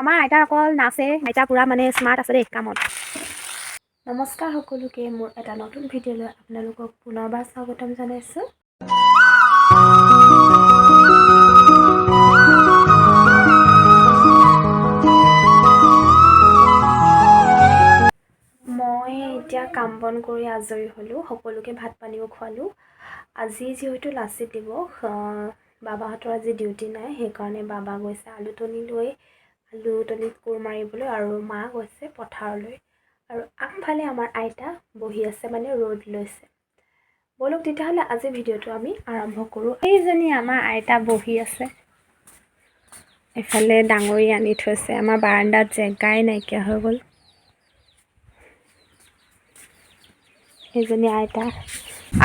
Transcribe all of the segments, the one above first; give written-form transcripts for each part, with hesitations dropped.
আমাৰ আইতা অকল নাচে, আইতা পুৰা মানে স্মাৰ্ট আছে দেই কামত। নমস্কাৰ সকলোকে, মোৰ এটা নতুন ভিডিঅ'লৈ আপোনালোকক পুনৰবাৰ স্বাগতম জনাইছোঁ। মই এতিয়া কাম বন কৰি আজৰি হ'লোঁ, সকলোকে ভাত পানীও খোৱালোঁ। আজি যিহেতু লাচিত দিৱস, বাবাহঁতৰ আজি ডিউটি নাই, সেইকাৰণে বাবা গৈছে আলুতলিত কোৰ মাৰিবলৈ আৰু মা গৈছে পথাৰলৈ। আৰু আগফালে আমাৰ আইতা বহি আছে, মানে ৰ'দ লৈছে। বলক তেতিয়াহ'লে আজি ভিডিঅ'টো আমি আৰম্ভ কৰোঁ। এইজনী আমাৰ আইতা বহি আছে, এফালে ডাঙৰি আনি থৈছে। আমাৰ বাৰাণ্ডাত জেগাই নাইকিয়া হৈ গ'ল। সেইজনী আইতা।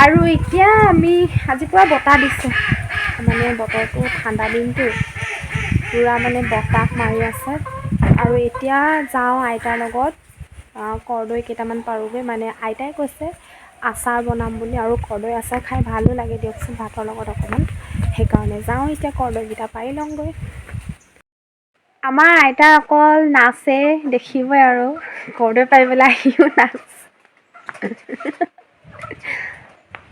আৰু এতিয়া আমি আজি পুৰা বতাহ দিছে, মানে বতৰটো ঠাণ্ডা দিনটো পুৰা মানে বতাহ মাৰি আছে। আৰু এতিয়া যাওঁ আইতাৰ লগত কৰ্দৈ কেইটামান পাৰোঁগৈ, মানে আইতাই কৈছে আচাৰ বনাম বুলি, আৰু কৰ্দৈ আচাৰ খাই ভালো লাগে দিয়কচোন ভাতৰ লগত অকণমান। সেইকাৰণে যাওঁ এতিয়া কৰ্দৈকেইটা পাৰি লওঁগৈ। আমাৰ আইতা অকল নাচে দেখিবই, আৰু কৰ্দৈ পাৰিবলৈ আহিও নাচ।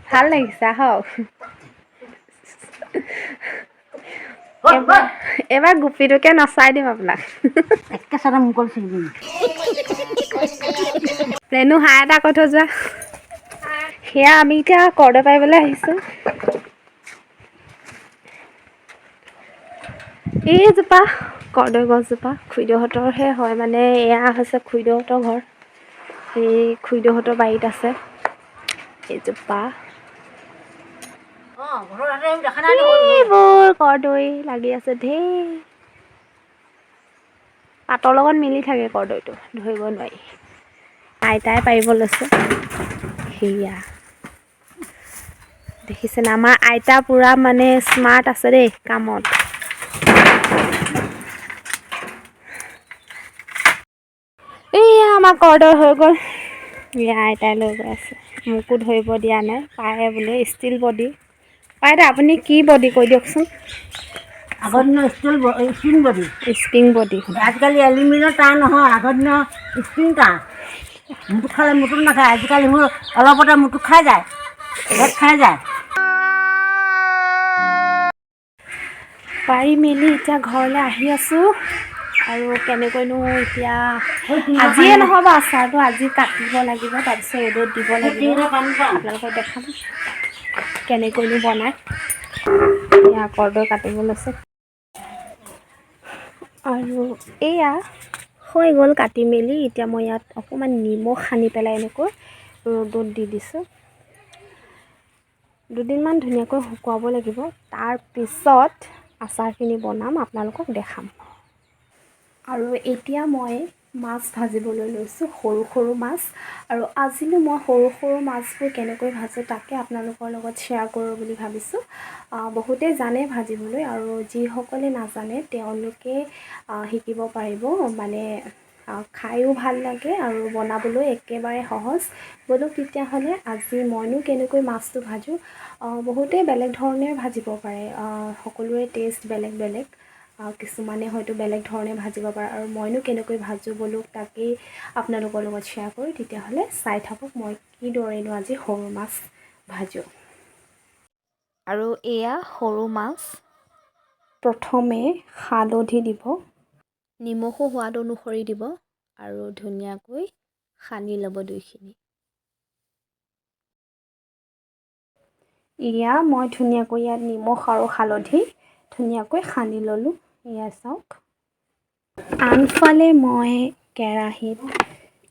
ভাল লাগিছে আহক। এবাৰ গোপীটোকে নচাই দিম আপোনাক। প্লেনো হাঁহ এটা কৈ থৈ যোৱা। সেয়া আমি এতিয়া কৰ্দৈ পাৰিবলৈ আহিছোঁ। এইজোপা কৰ্দৈ গছজোপা খুৰীদেউহঁতৰহে হয়, মানে এয়া হৈছে খুৰীদেউহঁতৰ ঘৰ। এই খুৰীদেউহঁতৰ বাৰীত আছে এইজোপা। এইবোৰ কৰ্দৈ লাগি আছে ধেৰ, পাতৰ লগত মিলি থাকে কৰ্দৈটো, ধৰিব নোৱাৰি। আইতাই পাৰিব লৈছে, সেয়া দেখিছেনে? আমাৰ আইতা পুৰা মানে স্মাৰ্ট আছে দেই কামত। এয়া আমাৰ কৰ্দৈ হৈ গ'ল, এয়া আইতাই লৈ গৈ আছে। মোকো ধৰিব দিয়া নাই, পাৰে বোলে ষ্টীল বডি। আইতা আপুনি কি বডি কৈ দিয়কচোন। আগৰ দিনৰ স্প্ৰিং বডি। Spring body. আজিকালি এলুমিনিয়ামৰ টান নহয়, আগৰ দিনৰ স্প্ৰিং টান। মুটুক খালে মুটুক নাখায়, আজিকালি মোৰ অলপতে মুটুক খাই যায়, ভেদ খাই যায়। পাৰি মেলি এতিয়া ঘৰলৈ আহি আছোঁ। আৰু কেনেকৈনো এতিয়া আজিয়ে নহ'ব, আচাৰটো আজি কাটিব লাগিব, তাৰপিছত ৰ'দত দিব লাগিব। আপোনালোকক দেখাম কেনেকৈনো বনায়। এয়া কৰ্দৈ কাটিব লৈছে, আৰু এয়া হৈ গ'ল কাটি মেলি। এতিয়া মই ইয়াত অকণমান নিমখ সানি পেলাই এনেকৈ ৰ'দত দি দিছোঁ। দুদিনমান ধুনীয়াকৈ শুকুৱাব লাগিব, তাৰপিছত আচাৰখিনি বনাম, আপোনালোকক দেখাম। আৰু এতিয়া মই মাছ ভাজিবলৈ লৈছোঁ, সৰু সৰু মাছ। আৰু আজিনো মই সৰু সৰু মাছবোৰ কেনেকৈ ভাজোঁ তাকে আপোনালোকৰ লগত শ্বেয়াৰ কৰোঁ বুলি ভাবিছোঁ। বহুতে জানে ভাজিবলৈ, আৰু যিসকলে নাজানে তেওঁলোকে শিকিব পাৰিব, মানে খায়ো ভাল লাগে আৰু বনাবলৈ একেবাৰে সহজ। বলক তেতিয়াহ'লে আজি মইনো কেনেকৈ মাছটো ভাজোঁ। বহুতে বেলেগ ধৰণে ভাজিব পাৰে, সকলোৰে টেষ্ট বেলেগ বেলেগ। কিছুমানে হয়তো বেলেগ ধৰণে ভাজিব পাৰে, আৰু মইনো কেনেকৈ ভাজোঁ বলক তাকেই আপোনালোকৰ লগত শ্বেয়াৰ কৰোঁ। তেতিয়াহ'লে চাই থাকক মই কিদৰেনো আজি সৰু মাছ ভাজোঁ। আৰু এয়া সৰু মাছ, প্ৰথমে হালধি দিব, নিমখো সোৱাদ অনুসৰি দিব, আৰু ধুনীয়াকৈ সানি ল'ব দুইখিনি। এয়া মই ধুনীয়াকৈ ইয়াত নিমখ আৰু হালধি ধুনীয়াকৈ সানি ল'লোঁ, এয়া চাওক। আনফালে মই কেৰাহীত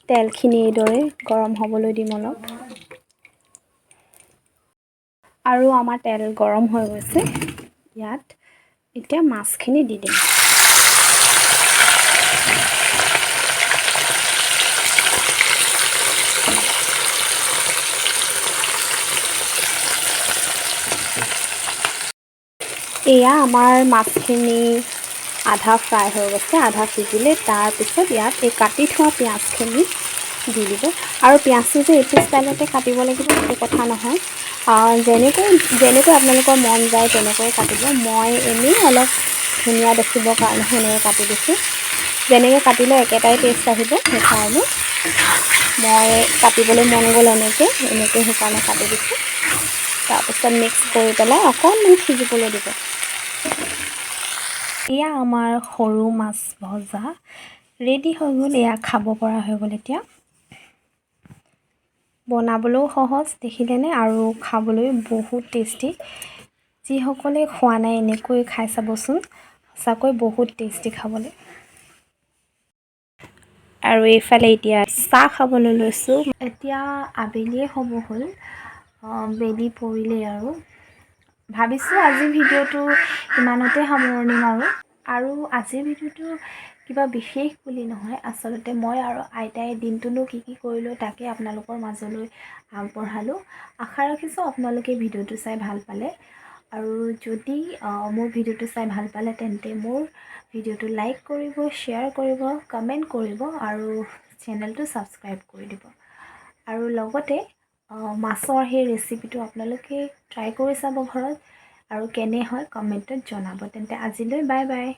তেলখিনি এইদৰে গৰম হ'বলৈ দিম অলপ, আৰু আমাৰ তেল গৰম হৈ গৈছে। ইয়াত এতিয়া মাছখিনি দি দিম। এয়া আমাৰ মাছখিনি আধা ফ্ৰাই হৈ গৈছে, আধা সিজিলে। তাৰপিছত ইয়াত এই কাটি থোৱা পিঁয়াজখিনি দি দিব। আৰু পিঁয়াজটো যে এইটো ষ্টাইলতে কাটিব লাগিব সেইটো কথা নহয়, যেনেকৈ আপোনালোকৰ মন যায় তেনেকৈ কাটিব। মই এনেই অলপ ধুনীয়া দেখিবৰ কাৰণে সেনেকৈ কাটি দিছোঁ। যেনেকৈ কাটিলে একেটাই টেষ্ট আহিব, সেইকাৰণে মই কাটিবলৈ মন গ'ল এনেকৈ সেইকাৰণে কাটি দিছোঁ। তাৰপিছত মিক্স কৰি পেলাই অকণমান সিজিবলৈ দিব। এয়া আমাৰ সৰু মাছ ভজা ৰেডি হৈ গ'ল। এয়া খাব পৰা হৈ গ'ল এতিয়া। বনাবলৈও সহজ দেখিলেনে, আৰু খাবলৈ বহুত টেষ্টি। যিসকলে খোৱা নাই এনেকৈ খাই চাবচোন, সঁচাকৈ বহুত টেষ্টি খাবলৈ। আৰু এইফালে এতিয়া চাহ খাবলৈ লৈছোঁ। এতিয়া আবেলিয়ে হ'ব হ'ল, বেলি পৰিলেই আৰু। ভাবিছোঁ আজিৰ ভিডিঅ'টো ইমানতে সামৰণি মাৰোঁ। আৰু আজিৰ ভিডিঅ'টো কিবা বিশেষ বুলি নহয়, আচলতে মই আৰু আইতাই দিনটোনো কি কি কৰিলোঁ তাকে আপোনালোকৰ মাজলৈ আগবঢ়ালোঁ। আশা ৰাখিছোঁ আপোনালোকে ভিডিঅ'টো চাই ভাল পালে। আৰু যদি মোৰ ভিডিঅ'টো চাই ভাল পালে তেন্তে মোৰ ভিডিঅ'টো লাইক কৰিব, শ্বেয়াৰ কৰিব, কমেণ্ট কৰিব আৰু চেনেলটো ছাবস্ক্ৰাইব কৰি দিব। আৰু লগতে মাছৰ সেই ৰেচিপিটো আপোনালোকে ট্ৰাই কৰি চাব ঘৰত, আৰু কেনে হয় কমেণ্টত জনাব। তেন্তে আজিলৈ বাই বাই।